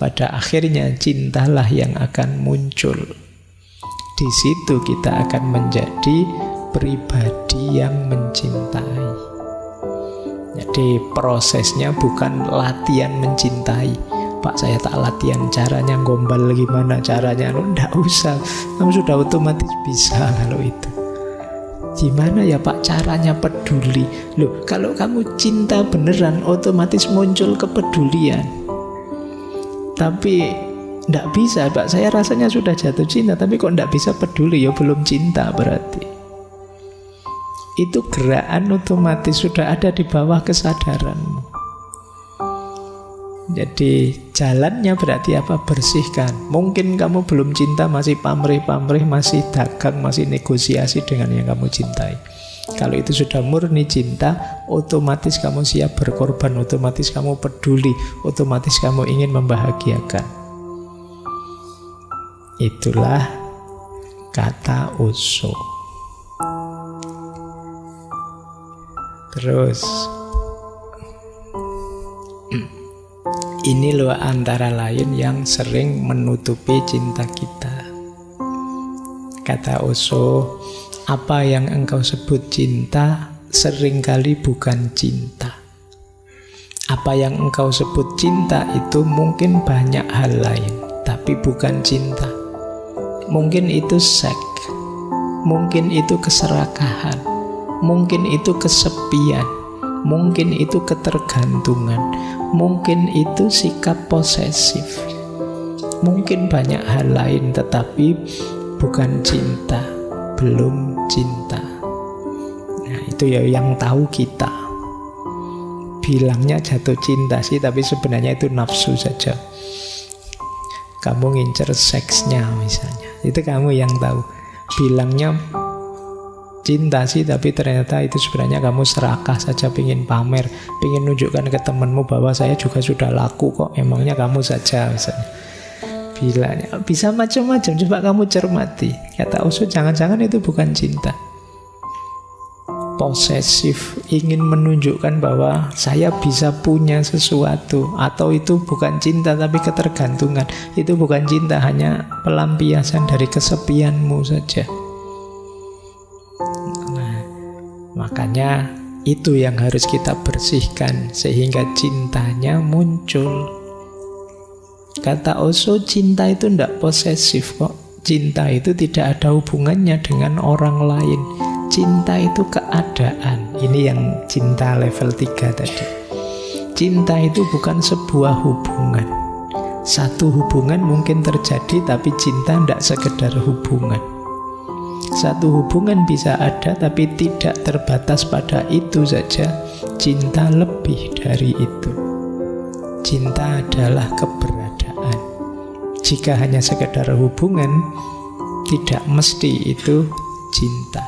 Pada akhirnya cintalah yang akan muncul. Di situ kita akan menjadi pribadi yang mencintai. Jadi prosesnya bukan latihan mencintai. Pak, saya tak latihan caranya gombal gimana caranya. Nggak usah, kamu sudah otomatis bisa kalau itu. Gimana ya Pak caranya peduli? Loh, kalau kamu cinta beneran otomatis muncul kepedulian. Tapi nggak bisa, Pak, saya rasanya sudah jatuh cinta tapi kok nggak bisa peduli, ya belum cinta berarti. Itu gerakan otomatis sudah ada di bawah kesadaranmu. Jadi jalannya berarti apa? Bersihkan. Mungkin kamu belum cinta, masih pamrih-pamrih, masih dagang, masih negosiasi dengan yang kamu cintai. Kalau itu sudah murni cinta, otomatis kamu siap berkorban, otomatis kamu peduli, otomatis kamu ingin membahagiakan. Itulah kata Osho. Terus ini loh antara lain yang sering menutupi cinta kita. Kata Osho, apa yang engkau sebut cinta seringkali bukan cinta. Apa yang engkau sebut cinta itu mungkin banyak hal lain, tapi bukan cinta. Mungkin itu seks, mungkin itu keserakahan, mungkin itu kesepian, mungkin itu ketergantungan, mungkin itu sikap posesif, mungkin banyak hal lain, tetapi bukan cinta, belum cinta. Nah, itu ya yang tahu kita. Bilangnya jatuh cinta sih, tapi sebenarnya itu nafsu saja. Kamu ngincer seksnya misalnya, itu kamu yang tahu. Bilangnya cinta sih, tapi ternyata itu sebenarnya kamu serakah saja, pingin pamer, pingin nunjukkan ke temanmu bahwa saya juga sudah laku kok, emangnya kamu saja misalnya. Bilangnya bisa macam-macam, coba kamu cermati. Kata Osho, jangan-jangan itu bukan cinta. Posesif, ingin menunjukkan bahwa saya bisa punya sesuatu, atau itu bukan cinta tapi ketergantungan. Itu bukan cinta, hanya pelampiasan dari kesepianmu saja. Makanya itu yang harus kita bersihkan sehingga cintanya muncul. Kata Osho, cinta itu tidak posesif kok. Cinta itu tidak ada hubungannya dengan orang lain. Cinta itu keadaan. Ini yang cinta level 3 tadi. Cinta itu bukan sebuah hubungan. Satu hubungan mungkin terjadi, tapi cinta tidak sekedar hubungan. Satu hubungan bisa ada, tapi tidak terbatas pada itu saja. Cinta lebih dari itu. Cinta adalah keberadaan. Jika hanya sekedar hubungan, tidak mesti itu cinta.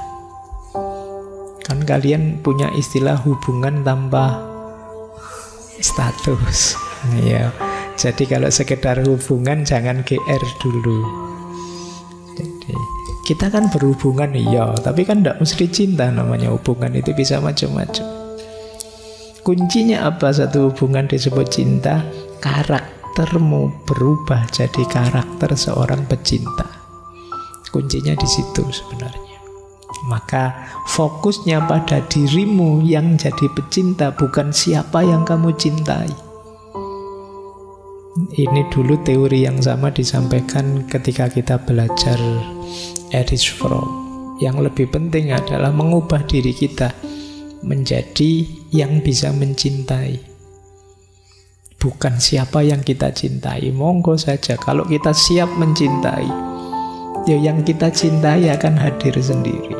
Kan kalian punya istilah hubungan tanpa status. Ya. Jadi kalau sekedar hubungan jangan GR dulu. Jadi kita kan berhubungan iya, tapi kan tidak mesti cinta namanya hubungan, itu bisa macam-macam. Kuncinya apa satu hubungan disebut cinta? Karaktermu berubah jadi karakter seorang pecinta. Kuncinya di situ sebenarnya. Maka fokusnya pada dirimu yang jadi pecinta, bukan siapa yang kamu cintai. Ini dulu teori yang sama disampaikan ketika kita belajar Erich Fromm. Yang lebih penting adalah mengubah diri kita menjadi yang bisa mencintai, bukan siapa yang kita cintai. Monggo saja, kalau kita siap mencintai, ya yang kita cintai akan hadir sendiri.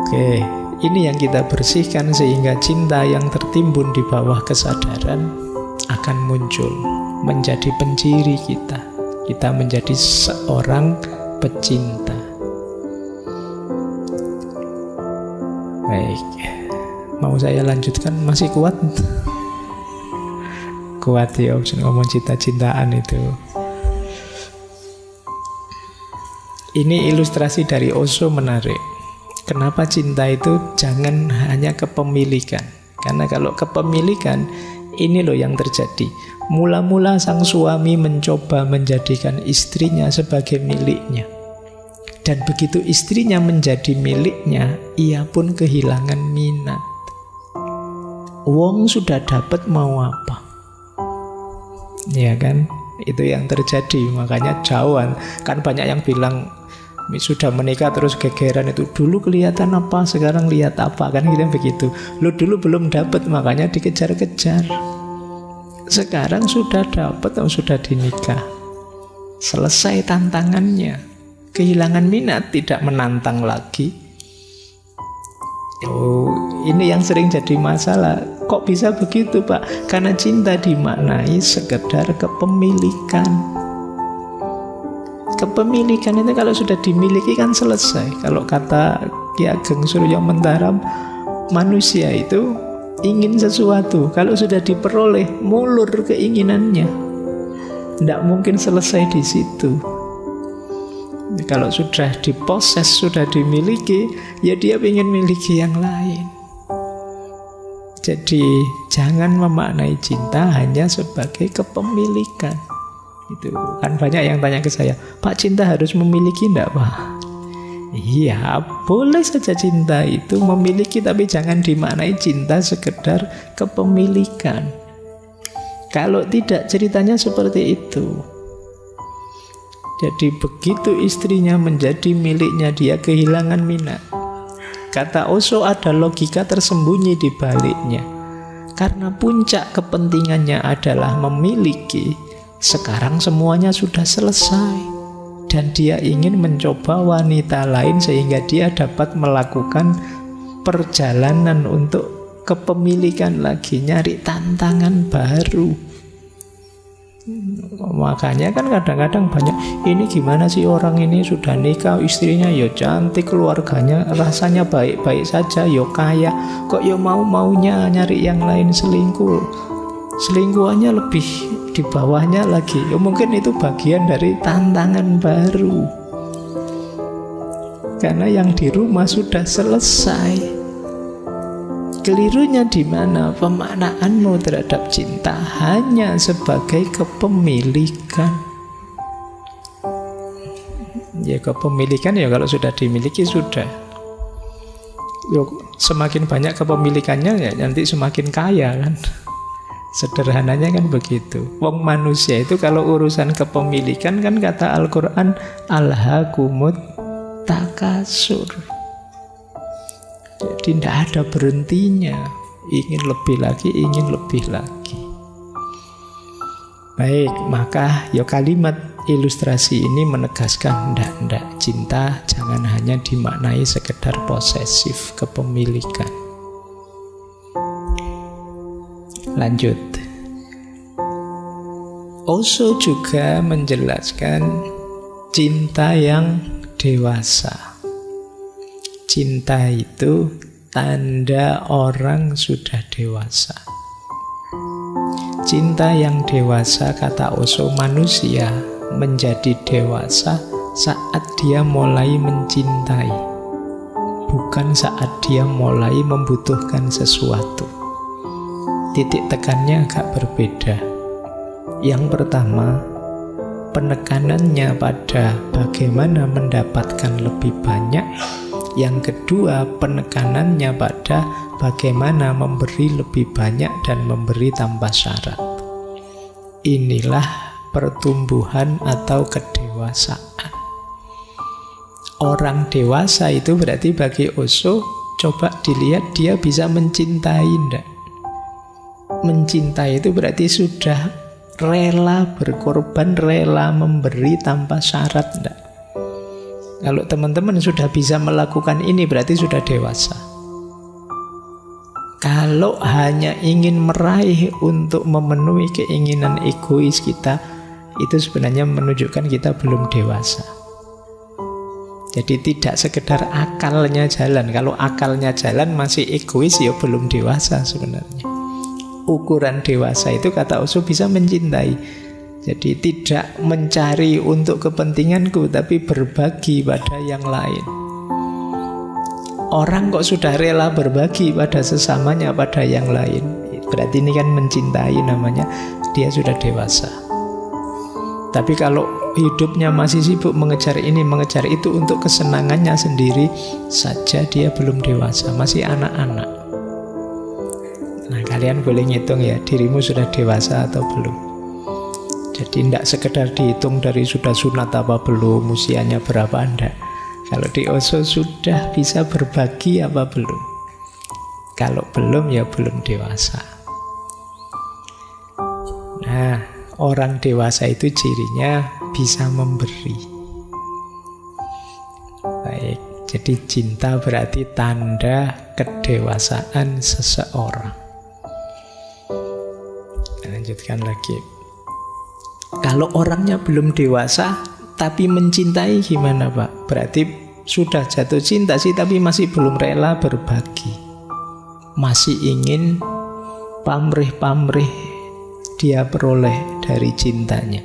Oke, ini yang kita bersihkan sehingga cinta yang tertimbun di bawah kesadaran akan muncul menjadi penciri kita. Kita menjadi seorang pecinta. Baik, mau saya lanjutkan? Masih kuat? Kuat ya, ngomong cinta-cintaan itu. Ini ilustrasi dari Osho menarik. Kenapa cinta itu jangan hanya kepemilikan? Karena kalau kepemilikan, ini loh yang terjadi. Mula-mula sang suami mencoba menjadikan istrinya sebagai miliknya. Dan begitu istrinya menjadi miliknya, ia pun kehilangan minat. Wong sudah dapat mau apa? Ya kan? Itu yang terjadi. Makanya jauhan. Kan banyak yang bilang sudah menikah terus gegeran itu. Dulu kelihatan apa, sekarang lihat apa. Kan kita begitu. Lu dulu belum dapat, makanya dikejar-kejar. Sekarang sudah dapat, sudah dinikah. Selesai tantangannya. Kehilangan minat, tidak menantang lagi. Oh, ini yang sering jadi masalah. Kok bisa begitu, Pak? Karena cinta dimaknai sekedar kepemilikan. Kepemilikan itu kalau sudah dimiliki kan selesai. Kalau kata Ki Ageng Suryo Mentaram, manusia itu ingin sesuatu, kalau sudah diperoleh mulur keinginannya, tidak mungkin selesai di situ. Kalau sudah diposes, sudah dimiliki, ya dia ingin miliki yang lain. Jadi jangan memaknai cinta hanya sebagai kepemilikan. Itu kan banyak yang tanya ke saya, Pak, cinta harus memiliki enggak, Pak? Iya, boleh saja cinta itu memiliki, tapi jangan dimaknai cinta sekedar kepemilikan. Kalau tidak, ceritanya seperti itu. Jadi begitu istrinya menjadi miliknya, dia kehilangan minat. Kata Osho, ada logika tersembunyi di baliknya. Karena puncak kepentingannya adalah memiliki, sekarang semuanya sudah selesai. Dan dia ingin mencoba wanita lain sehingga dia dapat melakukan perjalanan untuk kepemilikan lagi, nyari tantangan baru. Makanya kan kadang-kadang banyak, ini gimana sih orang ini sudah nikah, istrinya ya cantik, keluarganya rasanya baik-baik saja, ya kaya, kok ya mau-maunya nyari yang lain, selingkuh. Selingkuhannya lebih di bawahnya lagi. Ya mungkin itu bagian dari tantangan baru. Karena yang di rumah sudah selesai. Kelirunya di mana? Pemaknaanmu terhadap cinta hanya sebagai kepemilikan. Ya kepemilikan ya kalau sudah dimiliki sudah. Yo, semakin banyak kepemilikannya ya nanti semakin kaya kan. Sederhananya kan begitu. Wong manusia itu kalau urusan kepemilikan kan kata Al-Quran, alhaakumut takasur. Jadi tidak ada berhentinya. Ingin lebih lagi, ingin lebih lagi. Baik, maka ya kalimat ilustrasi ini menegaskan ndak, cinta jangan hanya dimaknai sekedar posesif, kepemilikan. Lanjut. Osho juga menjelaskan cinta yang dewasa. Cinta itu tanda orang sudah dewasa. Cinta yang dewasa, kata Osho, manusia menjadi dewasa saat dia mulai mencintai, bukan saat dia mulai membutuhkan sesuatu. Titik tekannya agak berbeda. Yang pertama, penekanannya pada bagaimana mendapatkan lebih banyak. Yang kedua, penekanannya pada bagaimana memberi lebih banyak dan memberi tanpa syarat. Inilah pertumbuhan atau kedewasaan. Orang dewasa itu berarti bagi Osho, coba dilihat dia bisa mencintai enggak? Mencintai itu berarti sudah rela berkorban, rela memberi tanpa syarat enggak? Kalau teman-teman sudah bisa melakukan ini berarti sudah dewasa. Kalau hanya ingin meraih untuk memenuhi keinginan egois kita, itu sebenarnya menunjukkan kita belum dewasa. Jadi tidak sekedar akalnya jalan. Kalau akalnya jalan masih egois, ya belum dewasa sebenarnya. Ukuran dewasa itu, kata Osho, bisa mencintai. Jadi tidak mencari untuk kepentinganku, tapi berbagi pada yang lain. Orang kok sudah rela berbagi pada sesamanya, pada yang lain, berarti ini kan mencintai namanya, dia sudah dewasa. Tapi kalau hidupnya masih sibuk mengejar ini, mengejar itu untuk kesenangannya sendiri saja, dia belum dewasa, masih anak-anak. Nah, kalian boleh ngitung ya, dirimu sudah dewasa atau belum. Jadi tidak sekedar dihitung dari sudah sunat apa belum, usianya berapa, enggak. Kalau di Osho sudah bisa berbagi apa belum. Kalau belum, ya belum dewasa. Nah, orang dewasa itu cirinya bisa memberi. Baik, jadi cinta berarti tanda kedewasaan seseorang. Lanjutkan lagi. Kalau orangnya belum dewasa tapi mencintai gimana, Pak? Berarti sudah jatuh cinta sih, tapi masih belum rela berbagi. Masih ingin pamrih-pamrih dia peroleh dari cintanya.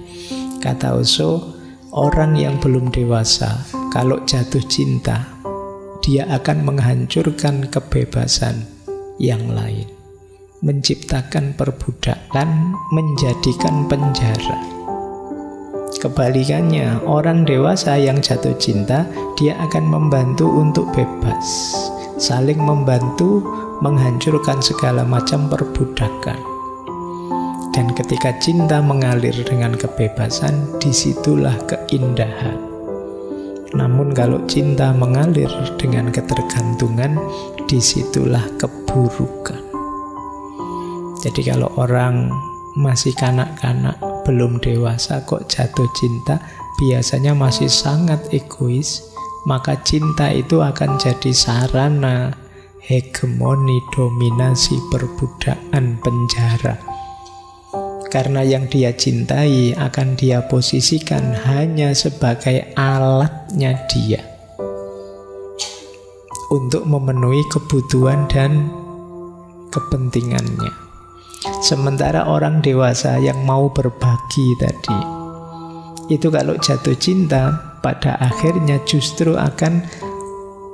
Kata Osho, orang yang belum dewasa kalau jatuh cinta, dia akan menghancurkan kebebasan yang lain, menciptakan perbudakan, menjadikan penjara. Kebalikannya, orang dewasa yang jatuh cinta, dia akan membantu untuk bebas, saling membantu, menghancurkan segala macam perbudakan. Dan ketika cinta mengalir dengan kebebasan, disitulah keindahan. Namun kalau cinta mengalir dengan ketergantungan, disitulah keburukan. Jadi kalau orang masih kanak-kanak, belum dewasa kok jatuh cinta, biasanya masih sangat egois, maka cinta itu akan jadi sarana hegemoni, dominasi, perbudakan, penjara. Karena yang dia cintai akan dia posisikan hanya sebagai alatnya dia untuk memenuhi kebutuhan dan kepentingannya. Sementara orang dewasa yang mau berbagi tadi, itu kalau jatuh cinta, pada akhirnya justru akan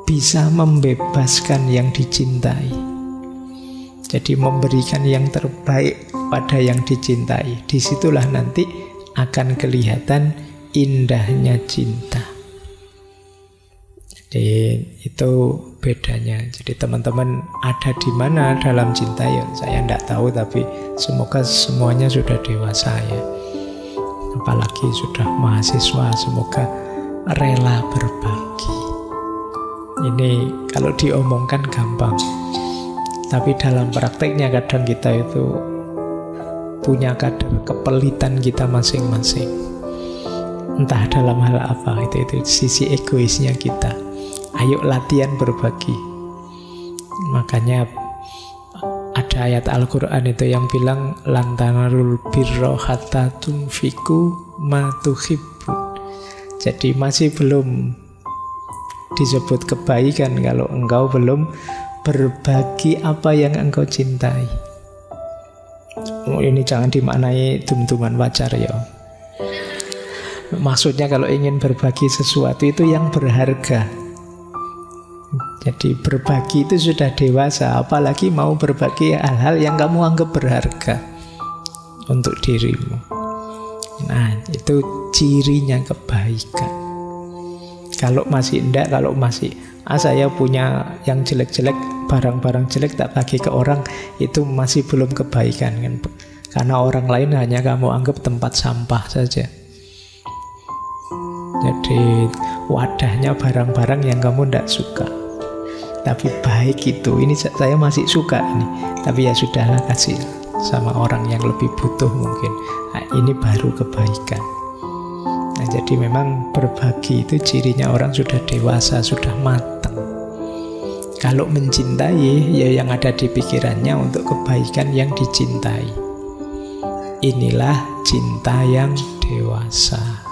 bisa membebaskan yang dicintai. Jadi memberikan yang terbaik pada yang dicintai. Disitulah nanti akan kelihatan indahnya cinta. Jadi itu bedanya. Jadi teman-teman ada di mana dalam cinta, ya saya tidak tahu, tapi semoga semuanya sudah dewasa ya. Apalagi sudah mahasiswa, semoga rela berbagi. Ini kalau diomongkan gampang, tapi dalam prakteknya kadang kita itu punya kadar kepelitan kita masing-masing. Entah dalam hal apa, itu sisi egoisnya kita. Ayo latihan berbagi. Makanya ada ayat Al-Quran itu yang bilang lan tanalul birra hatta tunfiqu ma tuhibbun. Jadi masih belum disebut kebaikan kalau engkau belum berbagi apa yang engkau cintai. Ini jangan dimaknai dum-duman pacar ya. Maksudnya kalau ingin berbagi sesuatu itu yang berharga. Jadi berbagi itu sudah dewasa, apalagi mau berbagi hal-hal yang kamu anggap berharga untuk dirimu. Nah, itu cirinya kebaikan. Kalau masih enggak, kalau masih saya punya yang jelek-jelek, barang-barang jelek tak bagi ke orang, itu masih belum kebaikan kan. Karena orang lain hanya kamu anggap tempat sampah saja. Jadi wadahnya barang-barang yang kamu tidak suka. Tapi baik itu, ini saya masih suka ini. Tapi ya sudahlah, kasih sama orang yang lebih butuh mungkin. Nah, ini baru kebaikan. Nah, jadi memang berbagi itu cirinya orang sudah dewasa, sudah matang. Kalau mencintai, ya yang ada di pikirannya untuk kebaikan yang dicintai. Inilah cinta yang dewasa.